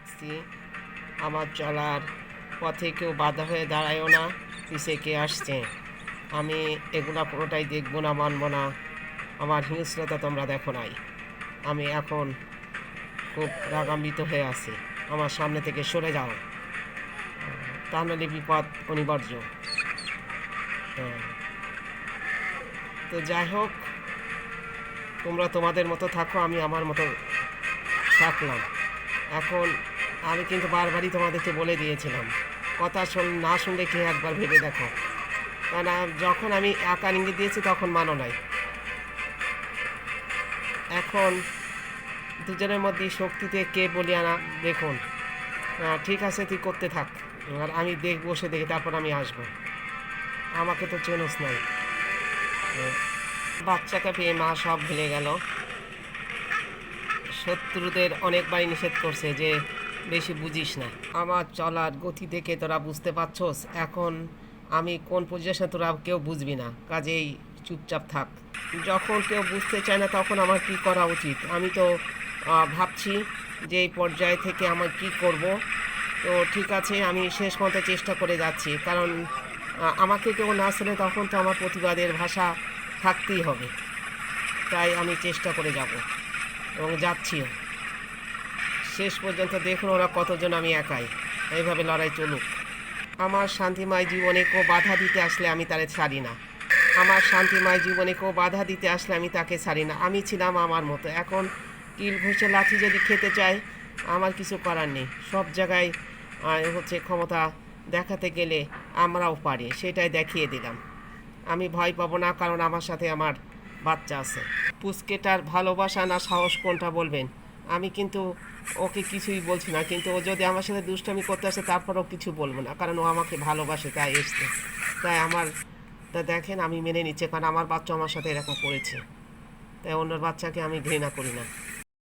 রাখছি। আমার চলার পথে কেউ বাধা হয়ে দাঁড়ায়ও না, পিছে কে আসছে। আমি এগুলা পুরোটাই দেখব না, মানব না। আমার হিংস্রতা তোমরা দেখো নাই। আমি এখন খুব রাগান্বিত হয়ে আছি। আমার সামনে থেকে সরে যাও, তা নাহলে বিপদ অনিবার্য। হ্যাঁ, তো যাই হোক, তোমরা তোমাদের মতো থাকো, আমি আমার মতো থাকলাম। এখন আমি কিন্তু বারবারই তোমাদেরকে বলে দিয়েছিলাম, কথা না শুনলে কি একবার ভেবে দেখো। কারণ যখন আমি আকার ইঙ্গিত দিয়েছি তখন মানো নাই। এখন দুজনের মধ্যে শক্তিতে কে বলি আনা দেখুন। ঠিক আছে, তুই করতে থাক, আর আমি বসে দেখি, তারপর আমি আসবো। আমাকে তো চেনস নাই। বাচ্চাকে পেয়ে মা সব ভুলে গেল। শত্রুদের অনেকবারই নিষেধ করছে যে বেশি বুঝিস না। আমার চলার গতি দেখে তোরা বুঝতে পারছস এখন আমি কোন পজিশনে, তোরা কেউ বুঝবি না, কাজেই চুপচাপ থাক। যখন কেউ বুঝতে চায় না তখন আমার কি করা উচিত, আমি তো ভাবছি যে এই পর্যায় থেকে আমার কি করব। তো ঠিক আছে, আমি শেষ মতো চেষ্টা করে যাচ্ছি, কারণ আমাকে কেউ না শোনে তখন তো আমার প্রতিবাদের ভাষা থাকতেই হবে। তাই আমি চেষ্টা করে যাব এবং যাচ্ছিও। শেষ পর্যন্ত দেখুন ওরা কতজন, আমি একাই। এইভাবে লড়াই চলুক। আমার শান্তিময় জীবনে কেউ বাধা দিতে আসলে আমি তারে ছাড়ি না। আমার শান্তিময় জীবনে কেউ বাধা দিতে আসলে আমি তাকে ছাড়ি না। আমি ছিলাম আমার মতো, এখন কিল ঘষে লাথি যদি খেতে চাই আমার কিছু করার নেই। সব জায়গায় হচ্ছে ক্ষমতা দেখাতে গেলে আমরাও পারি, সেটাই দেখিয়ে দিলাম। আমি ভয় পাবো না, কারণ আমার সাথে আমার বাচ্চা আছে। পুচকেটার ভালোবাসা না সাহস কোনটা বলবেন? আমি কিন্তু ওকে কিছুই বলছি না, কিন্তু ও যদি আমার সাথে দুষ্টামি করতে আসে তারপরও কিছু বলবো না, কারণ ও আমাকে ভালোবাসে, তাই এসছে। তাই আমার, তা দেখেন আমি মেনে নিচ্ছি, কারণ আমার বাচ্চা আমার সাথে এরকম করেছে। তাই অন্যর বাচ্চাকে আমি ঘৃণা করি না।